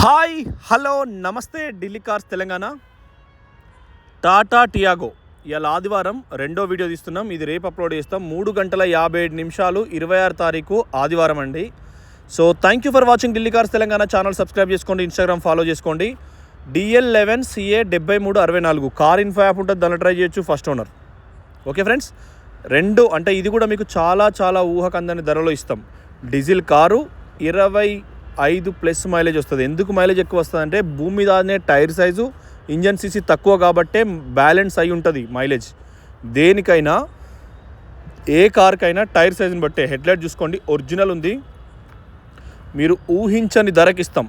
Hi hello నమస్తే Delhi cars Telangana. Tata Tiago ఇవాళ ఆదివారం రెండో వీడియో తీస్తున్నాం. ఇది రేపు అప్లోడ్ చేస్తాం. 3:57 26 తారీఖు ఆదివారం అండి. So thank you for watching Delhi cars Telangana channel. Subscribe చేసుకోండి, ఇన్స్టాగ్రామ్ ఫాలో చేసుకోండి. DL11 CA 7364 car info app ఉంటుంది, దాన్ని ట్రై చేయొచ్చు. First owner. ఓకే ఫ్రెండ్స్, రెండు అంటే ఇది కూడా మీకు చాలా ఊహకందని ధరలో ఇస్తాం. డీజిల్ కారు 25+ మైలేజ్ వస్తుంది. ఎందుకు మైలేజ్ ఎక్కువ వస్తుంది అంటే భూమి మీదనే టైర్ సైజు, ఇంజన్ సీసీ తక్కువ కాబట్టే బ్యాలెన్స్ అయి ఉంటుంది మైలేజ్. దేనికైనా ఏ కార్కైనా టైర్ సైజుని బట్టే. హెడ్లైట్ చూసుకోండి, ఒరిజినల్ ఉంది. మీరు ఊహించని ధరకి ఇస్తాం.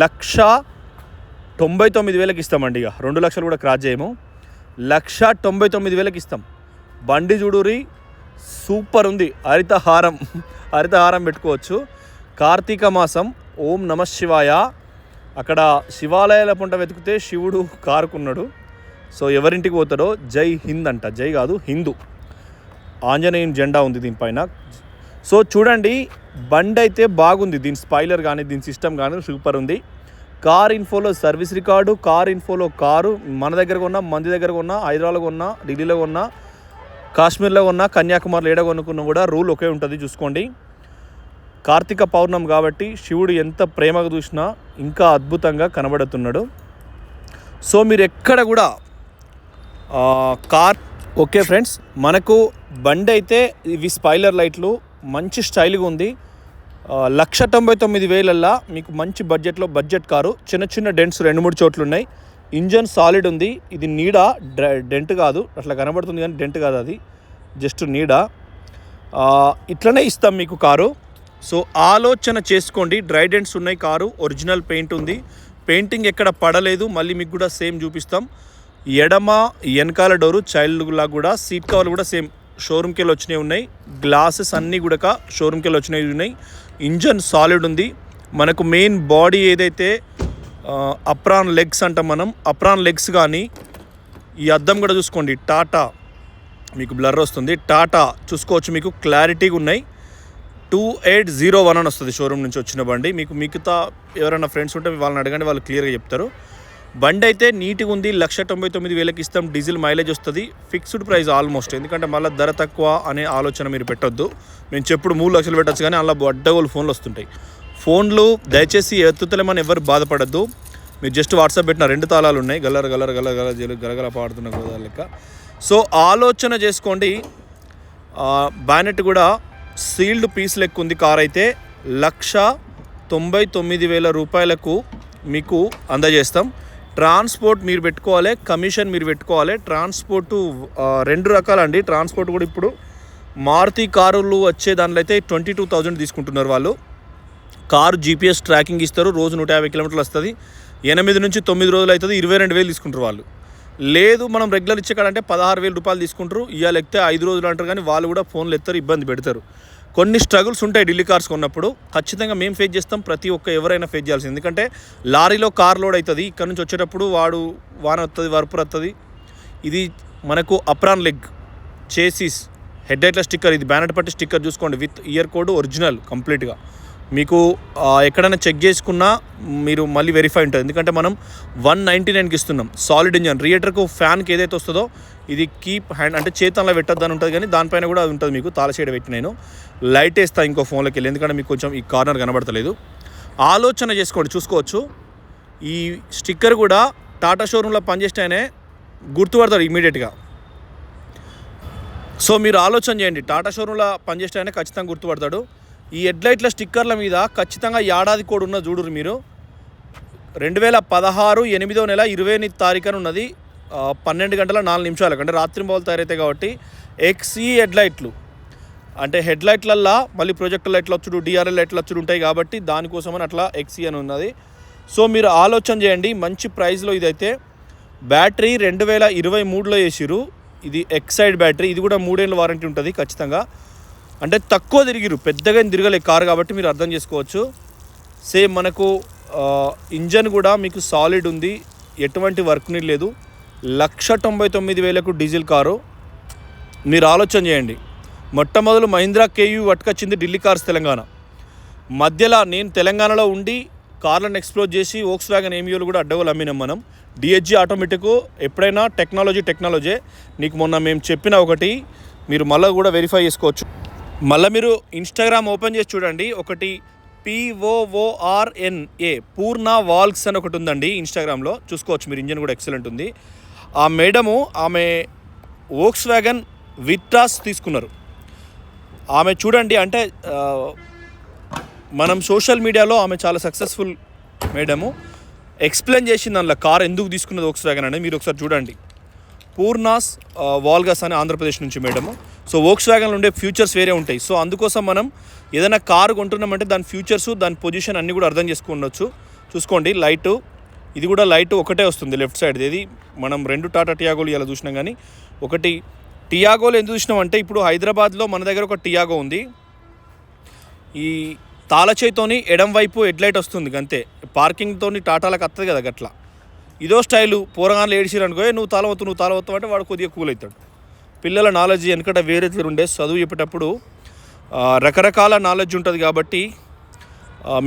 1,99,000 ఇస్తామండి. ఇక 2 లక్షలు కూడా క్రాస్ చేయము. 1,99,000 ఇస్తాం. బండి చూడురి, సూపర్ ఉంది. హరితహారం పెట్టుకోవచ్చు. కార్తీక మాసం, ఓం నమ శివాయ. అక్కడ శివాలయాల పంట వెతికితే శివుడు కారుకున్నాడు. సో ఎవరింటికి పోతాడో జై హింద్ అంట. జై కాదు, హిందూ. ఆంజనేయం జెండా ఉంది దీనిపైన. సో చూడండి, బండి అయితే బాగుంది. దీని స్పాయిలర్ కానీ దీని సిస్టమ్ కానీ సూపర్ ఉంది. కార్ ఇన్ఫోలో సర్వీస్ రికార్డు, కార్ ఇన్ఫోలో కారు మన దగ్గర కొన్నా, మంది దగ్గర కొన్నా, హైదరాబాద్లో కొన్నా, ఢిల్లీలో కొన్నా, కాశ్మీర్లో కొన్నా, కన్యాకుమారిలో ఏడ కొనుక్కున్నా కూడా రూల్ ఒకే ఉంటుంది. చూసుకోండి, కార్తీక పౌర్ణమి కాబట్టి శివుడు ఎంత ప్రేమగా చూసినా ఇంకా అద్భుతంగా కనబడుతున్నాడు. సో మీరు ఎక్కడ కూడా కార్ ఓకే ఫ్రెండ్స్, మనకు బండి అయితే ఇవి స్పాయిలర్ లైట్లు మంచి స్టైల్గా ఉంది. 1,99,000 మీకు మంచి బడ్జెట్లో బడ్జెట్ కారు. చిన్న డెంట్స్ 2-3 చోట్లు ఉన్నాయి. ఇంజన్ సాలిడ్ ఉంది. ఇది నీడ, డెంట్ కాదు. అట్లా కనబడుతుంది కానీ డెంట్ కాదు, అది జస్ట్ నీడ. ఇట్లనే ఇస్తాం మీకు కారు. సో ఆలోచన చేసుకోండి. డ్రై డెంట్స్ ఉన్నాయి, కారు ఒరిజినల్ పెయింట్ ఉంది. పెయింటింగ్ ఎక్కడ పడలేదు. మళ్ళీ మీకు కూడా సేమ్ చూపిస్తాం. ఎడమ వెనకాల డోరు చైల్డ్లా కూడా, సీట్ కవర్లు కూడా సేమ్ షోరూమ్కి వెళ్ళి వచ్చినవి ఉన్నాయి. గ్లాసెస్ అన్నీ కూడా షోరూమ్కి వెళ్ళి వచ్చినవి ఉన్నాయి. ఇంజన్ సాలిడ్ ఉంది. మనకు మెయిన్ బాడీ ఏదైతే అప్రాన్ లెగ్స్ అంటాం మనం, అప్రాన్ లెగ్స్ కానీ ఈ అద్దం కూడా చూసుకోండి. టాటా మీకు బ్లర్ వస్తుంది. టాటా చూసుకోవచ్చు, మీకు క్లారిటీగా ఉన్నాయి. 2801 అని వస్తుంది షోరూమ్ నుంచి వచ్చిన బండి. మీకు మిగతా ఎవరైనా ఫ్రెండ్స్ ఉంటే వాళ్ళని అడగండి, వాళ్ళు క్లియర్గా చెప్తారు. బండి అయితే నీట్గా ఉంది. 1,99,000 ఇస్తాం. డీజిల్ మైలేజ్ వస్తుంది. Fixed price almost. ఎందుకంటే మళ్ళీ ధర తక్కువ అనే ఆలోచన మీరు పెట్టొద్దు. మేము చెప్పుడు 3 లక్షలు పెట్టచ్చు, కానీ అలా అడ్డగోలు ఫోన్లు వస్తుంటాయి. ఫోన్లు దయచేసి ఎత్తుతలేమని ఎవరు బాధపడద్దు. మీరు జస్ట్ వాట్సాప్ పెట్టిన 2 తాళాలు ఉన్నాయి, గలగల పాడుతున్న గోదాల లెక్క. సో ఆలోచన చేసుకోండి. బ్యానెట్ కూడా సీల్డ్ పీస్ లెక్క ఉంది. కార్ అయితే 1,99,000 రూపాయలకు మీకు అందజేస్తాం. ట్రాన్స్పోర్ట్ మీరు పెట్టుకోవాలి, కమిషన్ మీరు పెట్టుకోవాలి. ట్రాన్స్పోర్టు 2 రకాలండి. ట్రాన్స్పోర్ట్ కూడా ఇప్పుడు మారుతి కారులు వచ్చే దాంట్లో అయితే 22,000 తీసుకుంటున్నారు వాళ్ళు. కారు GPS ట్రాకింగ్ ఇస్తారు. రోజు 150 కిలోమీటర్లు వస్తుంది. 8 నుంచి 9 రోజులు అవుతుంది. 22,000 తీసుకుంటారు వాళ్ళు. లేదు మనం రెగ్యులర్ ఇచ్చే కాడంటే 16,000 రూపాయలు తీసుకుంటారు. ఇవాళ ఎక్కితే 5 రోజులు అంటారు, కానీ వాళ్ళు కూడా ఫోన్లు ఎత్తారు, ఇబ్బంది పెడతారు. కొన్ని స్ట్రగుల్స్ ఉంటాయి ఢిల్లీ కార్స్ కొన్నప్పుడు. ఖచ్చితంగా మేము ఫేస్ చేస్తాం. ప్రతి ఒక్క ఎవరైనా ఫేస్ చేయాల్సింది. ఎందుకంటే లారీలో కార్ లోడ్ అవుతుంది. ఇక్కడ నుంచి వచ్చేటప్పుడు వాన వస్తుంది, వర్పర్ వస్తుంది. ఇది మనకు అప్రాన్ లెగ్ చేసిస్ హెడ్లైట్ల స్టిక్కర్, ఇది బ్యానెట్ పట్టి స్టిక్కర్ చూసుకోండి. విత్ ఇయర్ కోడ్ ఒరిజినల్ కంప్లీట్గా. మీకు ఎక్కడైనా చెక్ చేసుకున్నా మీరు మళ్ళీ వెరిఫై ఉంటుంది. ఎందుకంటే మనం 199కి ఇస్తున్నాం. Solid engine. రియేటర్కు ఫ్యాన్కి ఏదైతే వస్తుందో ఇది కీప్ హ్యాండ్ అంటే చేతంలో పెట్టద్దని ఉంటుంది, కానీ దానిపైన కూడా అది ఉంటుంది. మీకు తాళషేడ పెట్టి నేను లైట్ వేస్తాను ఇంకో ఫోన్లోకి వెళ్ళి, ఎందుకంటే మీకు కొంచెం ఈ కార్నర్ కనబడతలేదు. ఆలోచన చేసుకోండి, చూసుకోవచ్చు. ఈ స్టిక్కర్ కూడా టాటా షోరూంలో పనిచేస్తేనే గుర్తుపడతాడు ఇమీడియట్గా. సో మీరు ఆలోచన చేయండి. టాటా షోరూంలో పనిచేస్తేనే ఖచ్చితంగా గుర్తుపడతాడు. ఈ హెడ్లైట్ల స్టిక్కర్ల మీద ఖచ్చితంగా ఏడాది కోడ్ ఉన్న చూడరు మీరు. 2016 8వ నెల 28వ తారీఖున ఉన్నది. 12 గంటల 4 నిమిషాలకు, అంటే రాత్రి బౌలు తయారైతాయి కాబట్టి. XE హెడ్లైట్లు అంటే హెడ్లైట్లల్లో మళ్ళీ ప్రొజెక్టర్ లైట్లు వచ్చుడు, DRL లైట్లు వచ్చుడు ఉంటాయి కాబట్టి దానికోసమని అట్లా XE అని ఉన్నది. సో మీరు ఆలోచన చేయండి. మంచి ప్రైస్లో ఇదైతే. బ్యాటరీ 2023లో వేసిరు. ఇది ఎక్సైడ్ బ్యాటరీ. ఇది కూడా 3 ఏళ్ళ వారంటీ ఉంటుంది ఖచ్చితంగా. అంటే తక్కువ తిరిగిరు, పెద్దగా తిరగలే కారు కాబట్టి మీరు అర్థం చేసుకోవచ్చు. సేమ్ మనకు ఇంజన్ కూడా మీకు సాలిడ్ ఉంది, ఎటువంటి వర్క్ నీడ్ లేదు. 1,99,000కు డీజిల్ కారు. మీరు ఆలోచన చేయండి. మొట్టమొదలు మహీంద్రా KU పట్టుకొచ్చింది ఢిల్లీ కార్స్ తెలంగాణ. మధ్యలో నేను తెలంగాణలో ఉండి కార్లను ఎక్స్ప్లోర్ చేసి వోక్స్ వ్యాగన్ ఏమియోలు కూడా అడ్డగోలు అమ్మినాం మనం. డిహెచ్జి ఆటోమేటిక్ ఎప్పుడైనా టెక్నాలజీ నీకు మొన్న మేము చెప్పిన ఒకటి మీరు మళ్ళీ కూడా వెరిఫై చేసుకోవచ్చు. మళ్ళీ మీరు ఇన్స్టాగ్రామ్ ఓపెన్ చేసి చూడండి, ఒకటి POORNA పూర్ణ వాల్క్స్ అని ఒకటి ఉందండి ఇన్స్టాగ్రామ్లో, చూసుకోవచ్చు మీరు. ఇంజన్ కూడా ఎక్సలెంట్ ఉంది. ఆ మేడము ఆమె వోక్స్ వ్యాగన్ విట్రాస్ తీసుకున్నారు. ఆమె చూడండి, అంటే మనం సోషల్ మీడియాలో ఆమె చాలా సక్సెస్ఫుల్ మేడము. ఎక్స్ప్లెయిన్ చేసింది అందులో కార్ ఎందుకు తీసుకున్నది వోక్స్ వ్యాగన్ అనేది. మీరు ఒకసారి చూడండి. పూర్ణాస్ వాల్గస్ అని ఆంధ్రప్రదేశ్ నుంచి మేడము. సో వోక్స్ వ్యాగన్లో ఉండే ఫ్యూచర్స్ వేరే ఉంటాయి. సో అందుకోసం మనం ఏదైనా కారు కొంటున్నామంటే దాని ఫ్యూచర్స్, దాని పొజిషన్ అన్నీ కూడా అర్థం చేసుకోవచ్చు. చూసుకోండి, లైటు, ఇది కూడా లైట్ ఒకటే వస్తుంది లెఫ్ట్ సైడ్. ఇది మనం 2 టాటా టియాగోలు ఇలా చూసినాం, కానీ ఒకటి టియాగోలు ఎందుకు చూసినాం అంటే ఇప్పుడు హైదరాబాద్లో మన దగ్గర ఒక టియాగో ఉంది. ఈ తాళచేయితోని ఎడం వైపు హెడ్లైట్ వస్తుంది అంతే. పార్కింగ్తో టాటాలకు వస్తుంది కదా గట్లా. ఇదో స్టైలు పోరగాన్లు ఏడిచిరు అనుకో, నువ్వు తాళవత్తు అంటే వాడు కొద్దిగా కూల్ అవుతాడు. పిల్లల నాలెడ్జ్ వెనకట వేరే ఉండే, చదువు చెప్పేటప్పుడు రకరకాల నాలెడ్జ్ ఉంటుంది కాబట్టి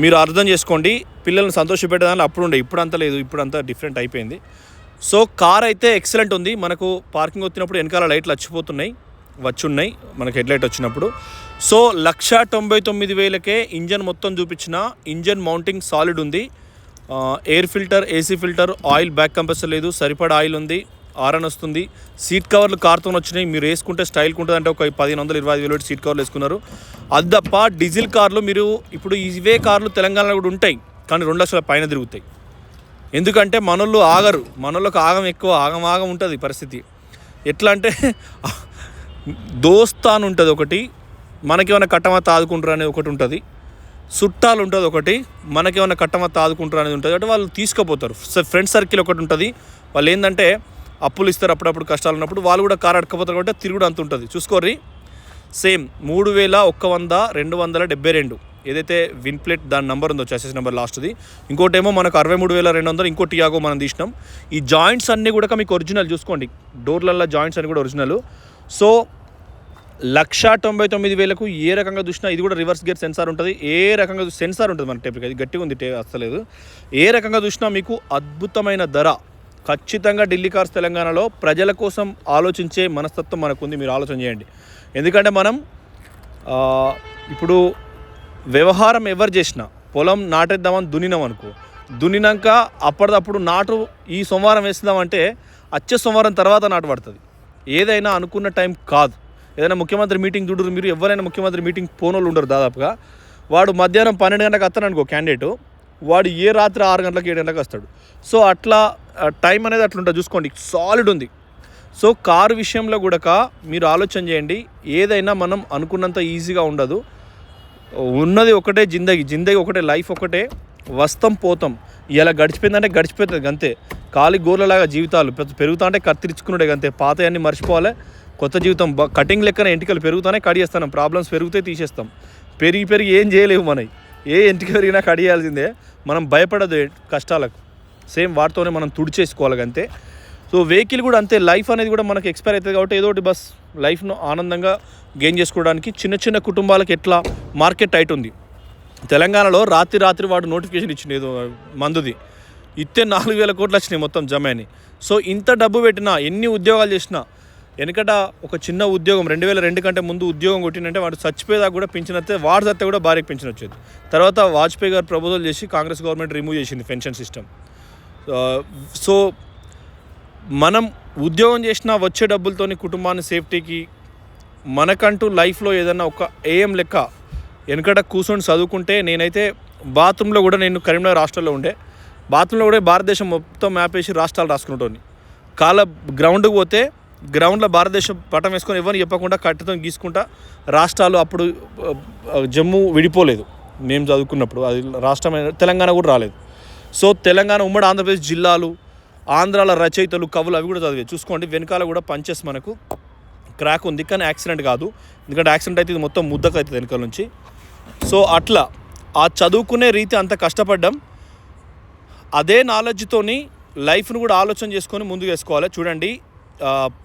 మీరు అర్థం చేసుకోండి. పిల్లల్ని సంతోషపెట్టేదాన్ని అప్పుడు ఉండే, ఇప్పుడు అంతా లేదు, ఇప్పుడు అంతా డిఫరెంట్ అయిపోయింది. సో కార్ అయితే ఎక్సలెంట్ ఉంది. మనకు పార్కింగ్ వచ్చినప్పుడు వెనకాల లైట్లు వచ్చున్నాయి మనకు హెడ్లైట్ వచ్చినప్పుడు. సో 1,99,000కే ఇంజన్ మొత్తం చూపించిన. ఇంజన్ మౌంటింగ్ సాలిడ్ ఉంది. Air filter, AC filter, oil back compressor లేదు, సరిపడా ఆయిల్ ఉంది, ఆరన్ వస్తుంది. సీట్ కవర్లు కార్తో వచ్చినాయి. మీరు వేసుకుంటే స్టైల్కి ఉంటుంది అంటే ఒక 15,000-25,000 సీట్ కవర్లు వేసుకున్నారు. అది తప్ప డీజిల్ కార్లు మీరు ఇప్పుడు ఇవే కార్లు తెలంగాణలో కూడా ఉంటాయి, కానీ 2 లక్షల పైన తిరుగుతాయి. ఎందుకంటే మనోళ్ళు ఆగరు, మనోళ్ళకి ఆగం ఎక్కువ, ఆగం ఉంటుంది పరిస్థితి. ఎట్లా అంటే దోస్తాన్ ఉంటుంది ఒకటి, మనకేమైనా కట్టమత్త ఆదుకుంటారు అనేది ఒకటి ఉంటుంది. చుట్టాలు ఉంటుంది ఒకటి, మనకేమైనా కట్టమత్త ఆదుకుంటారు అనేది ఉంటుంది. అంటే వాళ్ళు తీసుకుపోతారు. ఫ్రెండ్ సర్కిల్ ఒకటి ఉంటుంది. వాళ్ళు ఏంటంటే అప్పులు ఇస్తారు అప్పుడప్పుడు, కష్టాలు ఉన్నప్పుడు వాళ్ళు కూడా కారు అడకపోతారు కాబట్టి తిరుగుడు అంత ఉంటుంది. చూసుకోర్రి, సేమ్ 3,01,272 ఏదైతే విన్ ప్లేట్ దాని నెంబర్ ఉందో, చాసిస్ నెంబర్ లాస్ట్ది. ఇంకోటేమో మనకు 63,200, ఇంకో టియాగో మనం తీసినాం. ఈ జాయింట్స్ అన్నీ కూడా మీకు ఒరిజినల్. చూసుకోండి, డోర్లల్లో జాయింట్స్ అన్నీ కూడా ఒరిజినల్. సో 1,99,000కు ఏ రకంగా చూసినా, ఇది కూడా రివర్స్ గేర్ సెన్సార్ ఉంటుంది. ఏ రకంగా సెన్సార్ ఉంటుంది మన టేప్కి, అది గట్టిగా ఉంది, అస్తలేదు. ఏ రకంగా చూసినా మీకు అద్భుతమైన ధర. ఖచ్చితంగా ఢిల్లీ కార్స్ తెలంగాణలో ప్రజల కోసం ఆలోచించే మనస్తత్వం మనకు ఉంది. మీరు ఆలోచన చేయండి. ఎందుకంటే మనం ఇప్పుడు వ్యవహారం ఎవరు చేసినా, పొలం నాటేద్దామని దున్నినాం అనుకో, దున్నినాక అప్పటిదప్పుడు నాటు ఈ సోమవారం వేస్తుందామంటే వచ్చే సోమవారం తర్వాత నాటు పడుతుంది. ఏదైనా అనుకున్న టైం కాదు. ఏదైనా ముఖ్యమంత్రి మీటింగ్ చూడరు మీరు, ఎవరైనా ముఖ్యమంత్రి మీటింగ్ పోనోళ్ళు ఉండరు దాదాపుగా. వాడు మధ్యాహ్నం 12 గంటలకు వస్తాను అనుకో క్యాండిడేటు, వాడు ఏ రాత్రి 6 గంటలకు 7 గంటలకు వస్తాడు. సో అట్లా టైం అనేది అట్లా ఉంటుంది. చూసుకోండి, సాలిడ్ ఉంది. సో కారు విషయంలో కూడా మీరు ఆలోచన చేయండి. ఏదైనా మనం అనుకున్నంత ఈజీగా ఉండదు. ఉన్నది ఒకటే జిందగీ ఒకటే, లైఫ్ ఒకటే, వస్తాం పోతాం. ఇలా గడిచిపోయిందంటే గడిచిపోతుంది అంతే. కాలి గోర్లలాగా జీవితాలు పెరుగుతా అంటే కత్తిరించుకున్నాడే అంతే. పాత అన్నీ మర్చిపోవాలి, కొత్త జీవితం. కటింగ్ లెక్కన ఎంటికలు పెరుగుతానే కడిగేస్తాం. ప్రాబ్లమ్స్ పెరిగితే తీసేస్తాం. పెరిగి ఏం చేయలేవు మనవి. ఏ ఎంటిక పెరిగినా కడియాల్సిందే. మనం భయపడదు కష్టాలకు. సేమ్ వాటితోనే మనం తుడిచేసుకోవాలి అంతే. సో వెహికల్ కూడా అంతే. లైఫ్ అనేది కూడా మనకు ఎక్స్పైర్ అవుతుంది కాబట్టి ఏదో ఒకటి బస్ లైఫ్ను ఆనందంగా గెయిన్ చేసుకోవడానికి చిన్న కుటుంబాలకు ఎట్లా మార్కెట్ టైట్ ఉంది. తెలంగాణలో రాత్రి వాడు నోటిఫికేషన్ ఇచ్చింది ఏదో మందుది, ఇస్తే 4,000 కోట్లు వచ్చినాయి మొత్తం జమైని. సో ఇంత డబ్బు పెట్టినా, ఎన్ని ఉద్యోగాలు చేసినా, వెనకట ఒక చిన్న ఉద్యోగం 2002 కంటే ముందు ఉద్యోగం కొట్టినంటే వాడు చచ్చిపోయేదాకా కూడా పెన్షన్ వస్తే, వాడు చస్తే కూడా భార్యకు పెన్షన్ వచ్చేది. తర్వాత వాజ్పేయి గారు ప్రపోజల్ చేసి కాంగ్రెస్ గవర్నమెంట్ రిమూవ్ చేసింది పెన్షన్ సిస్టమ్. సో మనం ఉద్యోగం చేసినా వచ్చే డబ్బులతోని కుటుంబాన్ని సేఫ్టీకి, మనకంటూ లైఫ్లో ఏదన్నా ఒక ఏఎం లెక్క వెనకట కూర్చొని చదువుకుంటే, నేనైతే బాత్రూంలో కూడా, నేను కరీంనగర్ హాస్టల్లో ఉండే, బాత్రూంలో కూడా భారతదేశం మొత్తం మ్యాప్ వేసి రాష్ట్రాలు రాసుకునేటోని. గ్రౌండ్కి పోతే గ్రౌండ్లో భారతదేశం పటం వేసుకొని ఎవరిని చెప్పకుండా కట్టెతో గీసుకుంటా రాష్ట్రాలు. అప్పుడు జమ్మూ విడిపోలేదు మేము చదువుకున్నప్పుడు, అది రాష్ట్రమైన తెలంగాణ కూడా రాలేదు. సో తెలంగాణ ఉమ్మడి ఆంధ్రప్రదేశ్ జిల్లాలు, ఆంధ్రాల రచయితలు, కవులు అవి కూడా చదివే. చూసుకోండి, వెనకాల కూడా పంచెస్ మనకు క్రాక్ ఉంది, కానీ యాక్సిడెంట్ కాదు. ఎందుకంటే యాక్సిడెంట్ అయితే ఇది మొత్తం ముద్దకు అవుతుంది వెనకాల నుంచి. సో అట్లా ఆ చదువుకునే రీతి అంత కష్టపడ్డాం. అదే నాలెడ్జ్తోని లైఫ్ను కూడా ఆలోచన చేసుకొని ముందుకు వేసుకోవాలి. చూడండి,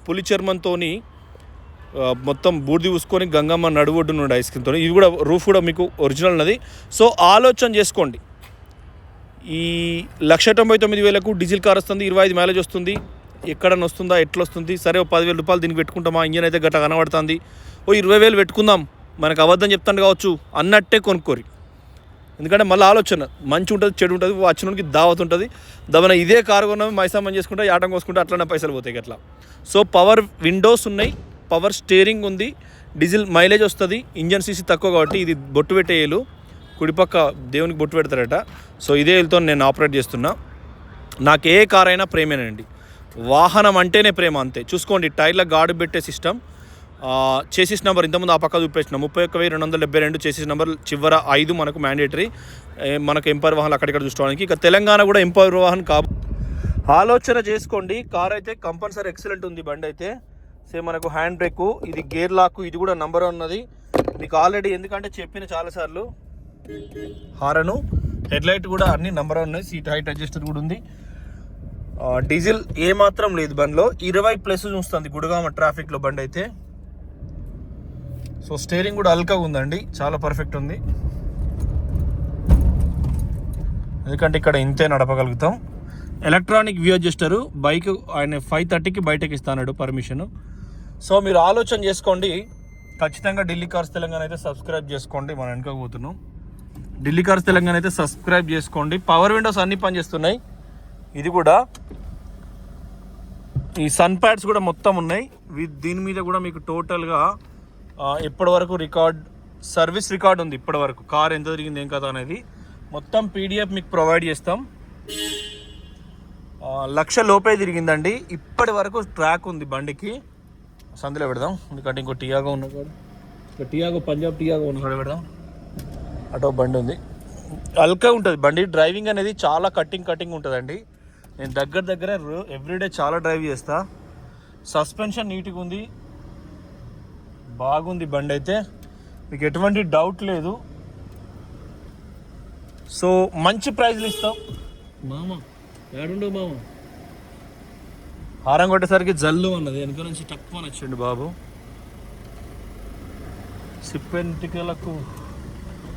పులి చర్మంతో మొత్తం బూడిది పూసుకొని గంగమ్మ నడువొడ్డునుండి ఐస్ క్రీమ్తో. ఇది కూడా రూఫ్ కూడా మీకు ఒరిజినల్ ఉన్నది. సో ఆలోచన చేసుకోండి. ఈ 1,99,000కు డీజిల్ కార్ వస్తుంది, 25 మైలేజ్ వస్తుంది. ఎక్కడన్నా వస్తుందా, ఎట్లా వస్తుంది? సరే, ఓ 10,000 రూపాయలు దీనికి పెట్టుకుంటామా, ఇంజన్ అయితే గట్ట కనబడుతుంది, ఓ 20,000 పెట్టుకుందాం, మనకు అబద్ధం చెప్తాను కావచ్చు అన్నట్టే కొనుక్కోరి. ఎందుకంటే మళ్ళీ ఆలోచన మంచి ఉంటుంది, చెడు ఉంటుంది, వచ్చినోడికి దావత్ ఉంటుంది. దమన ఇదే కారు కొన్నాము, మైసామని చేసుకుంటే యాటం కోసుకుంటే అట్లనే పైసలు పోతాయి అట్లా. సో పవర్ విండోస్ ఉన్నాయి, పవర్ స్టీరింగ్ ఉంది, డీజిల్ మైలేజ్ వస్తుంది, ఇంజన్ సీసీ తక్కువ కాబట్టి ఇది బొట్టు పెట్టే ఏలు, కుడిపక్క దేవునికి బొట్టు పెడతారట. సో ఇదే ఏలుతో నేను ఆపరేట్ చేస్తున్నా. నాకు ఏ కార్ అయినా ప్రేమేనండి, వాహనం అంటేనే ప్రేమ అంతే. చూసుకోండి, టైర్లకు గాడు పెట్టే సిస్టమ్, చేసిస్ నెంబర్ ఇంతకుముందు ఆ పక్క చూపించిన 31,272 చేసిస్ నెంబర్, చివర 5 మనకు మ్యాండేటరీ. మనకు ఎంపవర్ వాహనాలు అక్కడిక్కడ చూసుకోవడానికి. ఇక తెలంగాణ కూడా ఎంపవర్ వాహనం ఆలోచన చేసుకోండి. కార్ అయితే కంపల్సరీ ఎక్సలెంట్ ఉంది. బండి అయితే సేమ్ మనకు హ్యాండ్ బ్రేక్, ఇది గేర్ లాక్, ఇది కూడా నంబర్ ఉన్నది మీకు ఆల్రెడీ, ఎందుకంటే చెప్పిన చాలాసార్లు. హారను, హెడ్లైట్ కూడా అన్ని నంబర్ ఉన్నాయి, సీట్ హైట్ అడ్జస్టర్ కూడా ఉంది. డీజిల్ ఏమాత్రం లేదు బండిలో, 20+ చూస్తుంది గుడగామ ట్రాఫిక్లో బండి అయితే. సో స్టీరింగ్ కూడా అల్కగా ఉందండి, చాలా పర్ఫెక్ట్ ఉంది, ఎందుకంటే ఇక్కడ ఇంతే నడపగలుగుతాం. ఎలక్ట్రానిక్ వ్యూ అడ్జస్టరు, బైక్ ఆయన 5:30కి బయటకి ఇస్తాడు పర్మిషన్. సో మీరు ఆలోచన చేసుకోండి, ఖచ్చితంగా ఢిల్లీ కార్స్ తెలంగాణ అయితే సబ్స్క్రైబ్ చేసుకోండి. మనం వెనక పోతున్నాం, ఢిల్లీ కార్స్ తెలంగాణ అయితే సబ్స్క్రైబ్ చేసుకోండి. పవర్ విండోస్ అన్నీ పనిచేస్తున్నాయి, ఇది కూడా. ఈ సన్ ప్యాడ్స్ కూడా మొత్తం ఉన్నాయి. దీని మీద కూడా మీకు టోటల్గా ఇప్పటి వరకు సర్వీస్ రికార్డ్ ఉంది, ఇప్పటి వరకు కార్ ఎంత తిరిగింది ఏం కదా అనేది మొత్తం PDF మీకు ప్రొవైడ్ చేస్తాం. 1,00,000 లోపే తిరిగిందండి ఇప్పటి వరకు, ట్రాక్ ఉంది బండికి. సందులో పెడదాం, ఎందుకంటే ఇంకో టియాగో ఉన్న కాదు, ఇంకా టియాగో పంజాబ్ టియాగో ఉన్న కాడ పెడదాం. అటో బండి ఉంది, అల్కా ఉంటుంది బండి. డ్రైవింగ్ అనేది చాలా కటింగ్ ఉంటుందండి. నేను దగ్గర ఎవ్రీడే చాలా డ్రైవ్ చేస్తా. సస్పెన్షన్ నీట్గా ఉంది, బాగుంది బండి అయితే, మీకు ఎటువంటి డౌట్ లేదు. సో మంచి ప్రైజ్లు ఇస్తాం. మామ ఏడుండవు మామ, హారం కొట్టేసరికి జల్లు అన్నది, వెనుక నుంచి తక్కువ నచ్చిండు బాబు. సిప్పెంటికలకు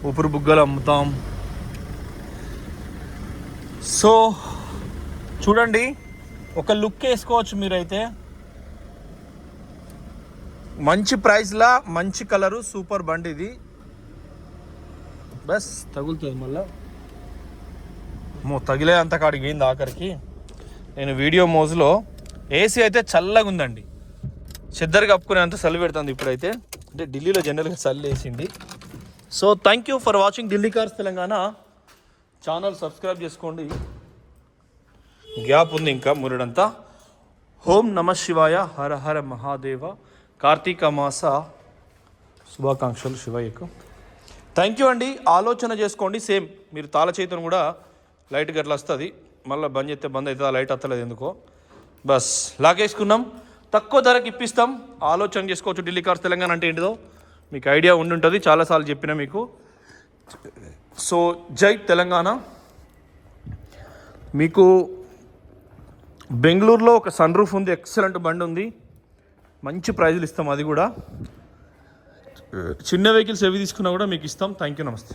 ఊపిరి బుగ్గలు అమ్ముతాం. సో చూడండి, ఒక లుక్ వేసుకోవచ్చు మీరైతే. మంచి ప్రైస్లా, మంచి కలరు, సూపర్ బండి ఇది. బస్ తగులుతుంది మళ్ళా, తగిలే అంత కాడికి ఏంది ఆఖరికి. నేను వీడియో మోజులో ఏసీ అయితే చల్లగా ఉందండి, చెద్దరు కప్పుకునేంత చలి పెడుతుంది ఇప్పుడైతే. అంటే ఢిల్లీలో జనరల్గా చలి వేసింది. So thank you for watching Delhi cars Telangana. Channel subscribe చేసుకోండి, గ్యాప్ ఉంది ఇంకా మురడంతా. ఓం నమ శివాయ, హర హర మహాదేవ. కార్తీక మాస శుభాకాంక్షలు శివయ్యకు. థ్యాంక్ యూ అండి. ఆలోచన చేసుకోండి, సేమ్ మీరు తాళ చేతును కూడా లైట్ గట్ల వస్తుంది, మళ్ళీ బంద్ చేస్తే బంద్ అవుతుంది, ఆ లైట్ వస్తలేదు ఎందుకో. బస్ లాగేసుకున్నాం, తక్కువ ధరకు ఇప్పిస్తాం. ఆలోచన చేసుకోవచ్చు, ఢిల్లీ కార్స్ తెలంగాణ అంటే ఏంటిదో మీకు ఐడియా ఉండి, చాలాసార్లు చెప్పిన మీకు. సో జై తెలంగాణ. మీకు బెంగళూరులో ఒక సన్ రూఫ్ ఉంది, ఎక్సలెంట్ బండి ఉంది, మంచి ప్రైజులు ఇస్తాం. అది కూడా చిన్న వెహికల్స్ ఏవి తీసుకున్నా కూడా మీకు ఇస్తాం. థ్యాంక్ యూ, నమస్తే.